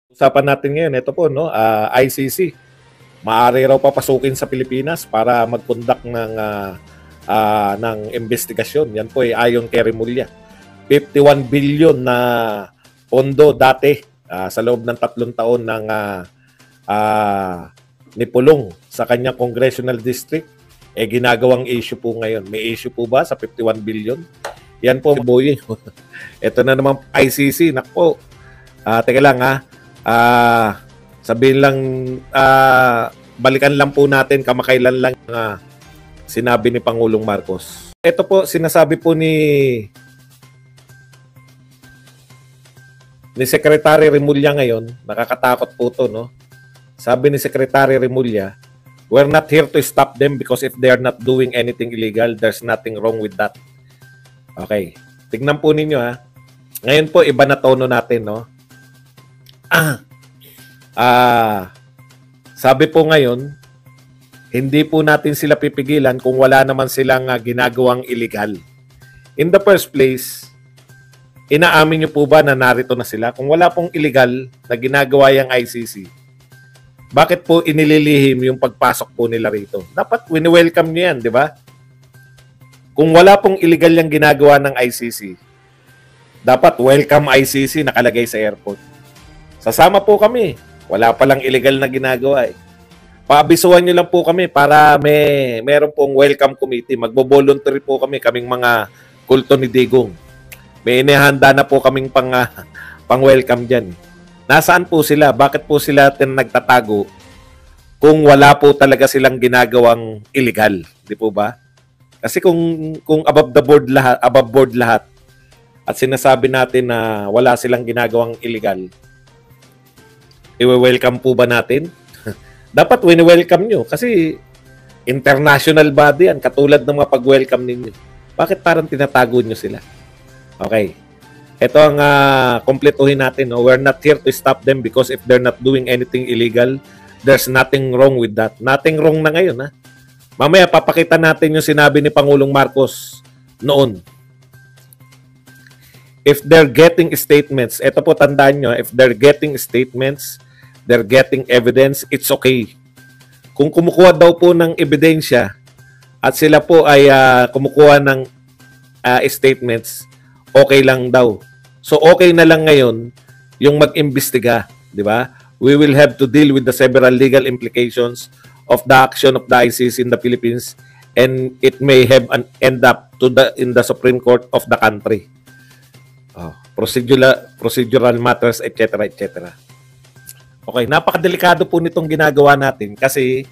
Usapan natin ngayon, ito po, no, ICC. Maaari raw papasukin sa Pilipinas para mag-conduct ng investigasyon. Yan po ay ayon kay Remulla. 51 billion na pondo dati sa loob ng 3 taon ng nipulong sa kanyang congressional district. Ginagawang issue po ngayon. May issue po ba sa 51 billion? Yan po, boy. Ito na naman ICC. Nakpo. Teka lang sabihin lang, balikan lang po natin, kamakailan lang sinabi ni Pangulong Marcos. Ito po, sinasabi po ni Secretary Remulla ngayon, nakakatakot po to, no? Sabi ni Secretary Remulla, we're not here to stop them because if they're not doing anything illegal, there's nothing wrong with that. Okay, tignan po ninyo Ngayon po, iba na tono natin, no? Sabi po ngayon, hindi po natin sila pipigilan kung wala naman silang ginagawang illegal. In the first place, inaamin nyo po ba na narito na sila? Kung wala pong illegal na ginagawa yung ICC, bakit po inililihim yung pagpasok po nila rito? Dapat wini-welcome nyo yan, di ba? Kung wala pong illegal yung ginagawa ng ICC, dapat welcome ICC nakalagay sa airport. Sasama po kami. Wala palang illegal na ginagawa Paabisuhan nyo lang po kami para meron pong welcome committee. Magbo-voluntary po kami, kaming mga kulto ni Digong. May inihanda na po kaming pang-welcome dyan. Nasaan po sila? Bakit po sila nagtatago kung wala po talaga silang ginagawang illegal? Di po ba? Kasi kung above board lahat, at sinasabi natin na wala silang ginagawang illegal, i-welcome po ba natin? Dapat wini-welcome nyo kasi international body yan, katulad ng mga pag-welcome ninyo. Bakit parang tinatago nyo sila? Okay. Ito ang kompletuhin natin. No? We're not here to stop them because if they're not doing anything illegal, there's nothing wrong with that. Nothing wrong na ngayon. Mamaya papakita natin yung sinabi ni Pangulong Marcos noon. If they're getting statements, ito po tandaan nyo, if they're getting statements, they're getting evidence, it's okay. Kung kumukuha daw po ng ebidensya at sila po ay kumukuha ng statements, okay lang daw. So okay na lang ngayon yung mag-imbestiga, di ba? We will have to deal with the several legal implications of the action of the ICC in the Philippines and it may have an end up in the Supreme Court of the country. Procedural matters, etc., etc. Okay, napakadelikado po nitong ginagawa natin kasi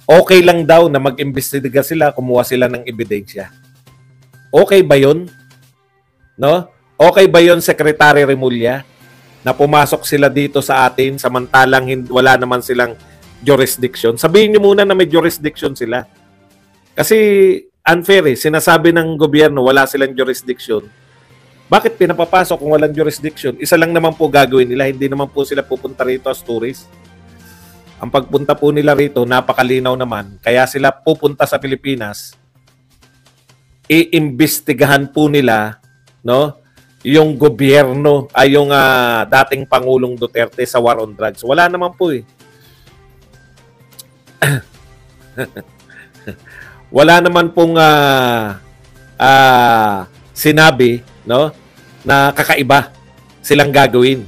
okay lang daw na mag-imbestiga sila, kumuha sila ng ebidensya. Okay ba yun? No? Okay ba yun, Secretary Remulla, na pumasok sila dito sa atin samantalang wala naman silang jurisdiction? Sabihin nyo muna na may jurisdiction sila. Kasi unfair sinasabi ng gobyerno wala silang jurisdiction. Bakit pinapapasok kung walang jurisdiction? Isa lang naman po gagawin nila. Hindi naman po sila pupunta rito as tourist. Ang pagpunta po nila rito, napakalinaw naman. Kaya sila pupunta sa Pilipinas, iimbestigahan po nila, no, yung gobyerno, ay yung dating Pangulong Duterte sa war on drugs. Wala naman po Wala naman pong sinabi, no, na kakaiba silang gagawin.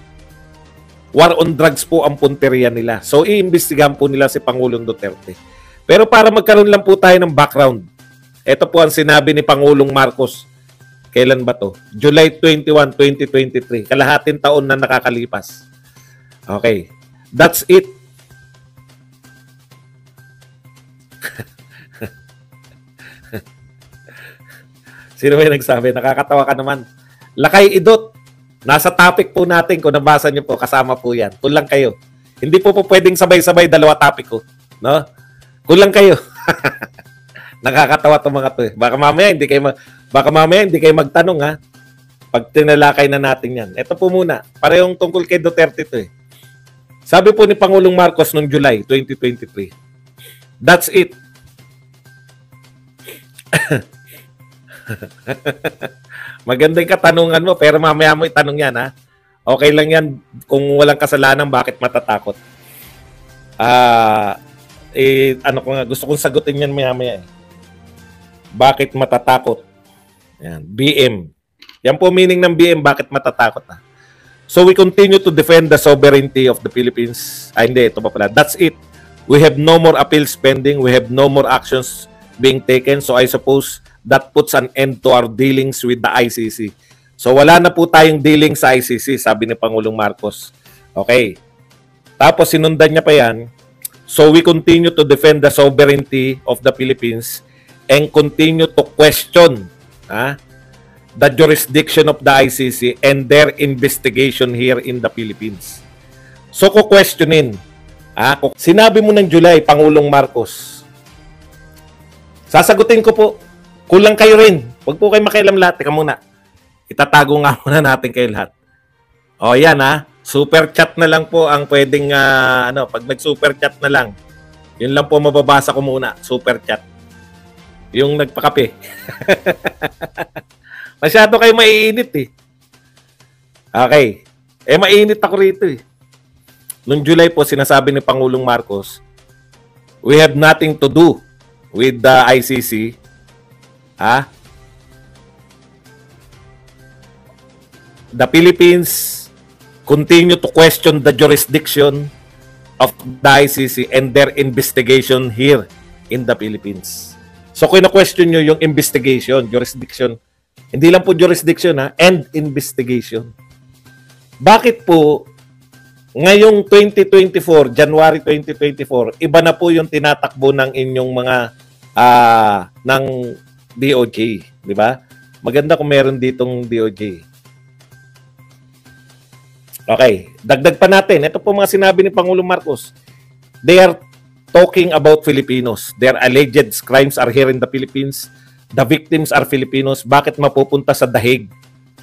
War on drugs po ang punteriya nila. So, iimbestigahan po nila si Pangulong Duterte. Pero para magkaroon lang po tayo ng background, ito po ang sinabi ni Pangulong Marcos. Kailan ba to? July 21, 2023. Kalahating taon na nakakalipas. Okay. That's it. Sino ba yung nagsabi? Nakakatawa ka naman. Lakay Idot. Nasa topic po natin. Kung nabasa nyo po, kasama po yan. Kulang kayo. Hindi po pwedeng sabay-sabay dalawa topic ko. No? Kulang kayo. Nakakatawa itong mga to. Baka mamaya hindi kayo magtanong pag tinalakay na natin yan. Ito po muna. Parehong tungkol kay Duterte ito Sabi po ni Pangulong Marcos noong July 2023. That's it. Magandang katanungan mo, pero mamaya mo itanong yan, Okay lang yan kung walang kasalanan, bakit matatakot? Ano ko nga, gusto kong sagutin yan maya-maya eh. Bakit matatakot? Yan, BM. Yan po meaning ng BM, bakit matatakot na. So we continue to defend the sovereignty of the Philippines. Hindi, ito pa pala. That's it. We have no more appeals pending. We have no more actions being taken. So I suppose that puts an end to our dealings with the ICC. So wala na po tayong dealing sa ICC, sabi ni Pangulong Marcos. Okay. Tapos sinundan niya pa yan. So we continue to defend the sovereignty of the Philippines and continue to question the jurisdiction of the ICC and their investigation here in the Philippines. So questionin, sinabi mo ng July, Pangulong Marcos, sasagutin ko po, kulang kayo rin. Huwag po kayo makialam lahat. Teka muna. Itatago nga muna natin kayo lahat. O yan super chat na lang po ang pwedeng, pag nag-super chat na lang, yun lang po mababasa ko muna, super chat. Yung nagpakape. Masyado kayo maiinit eh. Okay. Mainit ako rito eh. Noong July po, sinasabi ni Pangulong Marcos, we have nothing to do with the ICC. The Philippines continue to question the jurisdiction of the ICC and their investigation here in the Philippines. So kung na-question nyo yung investigation, jurisdiction, hindi lang po jurisdiction and investigation. Bakit po ngayong 2024, January 2024, iba na po yung tinatakbo ng inyong mga ng DOJ, di ba? Maganda kung meron ditong DOJ. Okay, dagdag pa natin. Ito po mga sinabi ni Pangulong Marcos. They are talking about Filipinos. Their alleged crimes are here in the Philippines. The victims are Filipinos. Bakit mapupunta sa dahig?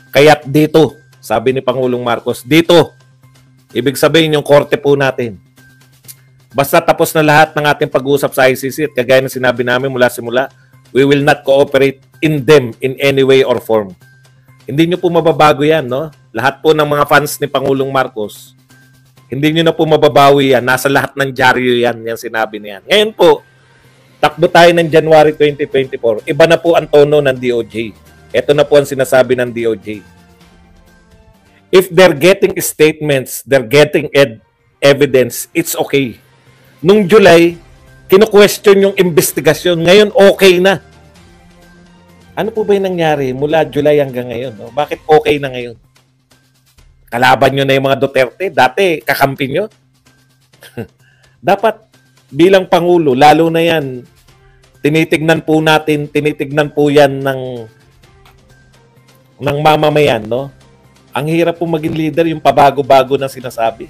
Kaya't dito, sabi ni Pangulong Marcos, dito. Ibig sabihin yung korte po natin. Basta tapos na lahat ng ating pag-uusap sa ICC at kagaya ng sinabi namin mula simula, we will not cooperate in them in any way or form. Hindi nyo po mababago yan, no? Lahat po ng mga fans ni Pangulong Marcos, hindi nyo na po mababawi yan. Nasa lahat ng dyaryo yan, yung sinabi niyan. Ngayon po, takbo tayo ng January 2024. Iba na po ang tono ng DOJ. Ito na po ang sinasabi ng DOJ. If they're getting statements, they're getting evidence, it's okay. Nung July, kino-question yung investigasyon. Ngayon, okay na. Ano po ba yung nangyari mula July hanggang ngayon? No? Bakit okay na ngayon? Kalaban nyo na yung mga Duterte. Dati, kakampi nyo. Dapat, bilang Pangulo, lalo na yan, tinitignan po yan ng mamamayan, no? Ang hirap po maging leader, yung pabago-bago na sinasabi.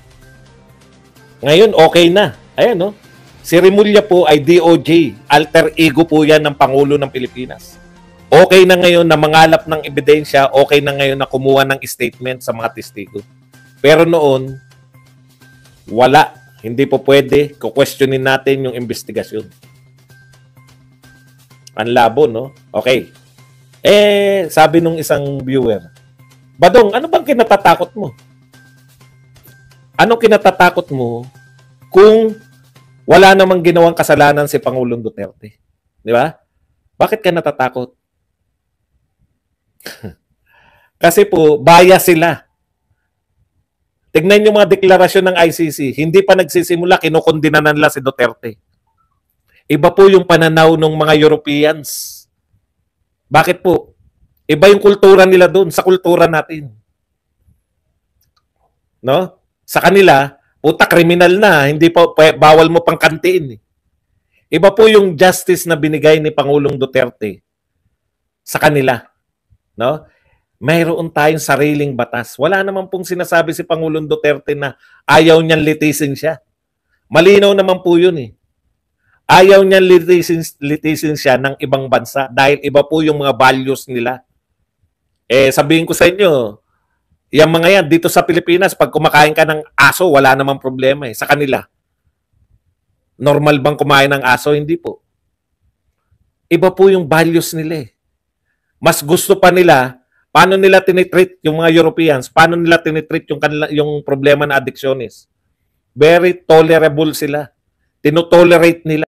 Ngayon, okay na. Ayan, no? Si Remulla po ay DOJ. Alter ego po yan ng Pangulo ng Pilipinas. Okay na ngayon na mangalap ng ebidensya, okay na ngayon na kumuha ng statement sa mga testigo. Pero noon, wala. Hindi po pwede. Kukwestiyonin natin yung investigasyon. Ang labo, no? Okay. Sabi nung isang viewer, Badong, ano bang kinatatakot mo? Ano kinatatakot mo kung wala namang ginawang kasalanan si Pangulong Duterte? Di ba? Bakit ka natatakot? Kasi po, bias sila. Tignan yung mga deklarasyon ng ICC. Hindi pa nagsisimula, kinukondina na nila si Duterte. Iba po yung pananaw ng mga Europeans. Bakit po? Iba yung kultura nila doon sa kultura natin. No? Sa kanila, puta, kriminal na. Hindi pa, bawal mo pang kantiin. Iba po yung justice na binigay ni Pangulong Duterte sa kanila. No? Mayroon tayong sariling batas. Wala naman pong sinasabi si Pangulong Duterte na ayaw niyang litisin siya. Malinaw naman po yun eh. Ayaw niyang litisin siya ng ibang bansa dahil iba po yung mga values nila. Sabihin ko sa inyo, yung mga yan dito sa Pilipinas, pag kumakain ka ng aso, wala namang problema eh. Sa kanila, normal bang kumain ng aso? Hindi po. Iba po yung values nila eh. Mas gusto pa nila Paano nila tinitreat yung mga Europeans? Paano nila tinitreat yung problema na addictionist? Very tolerable sila. Tinotolerate nila.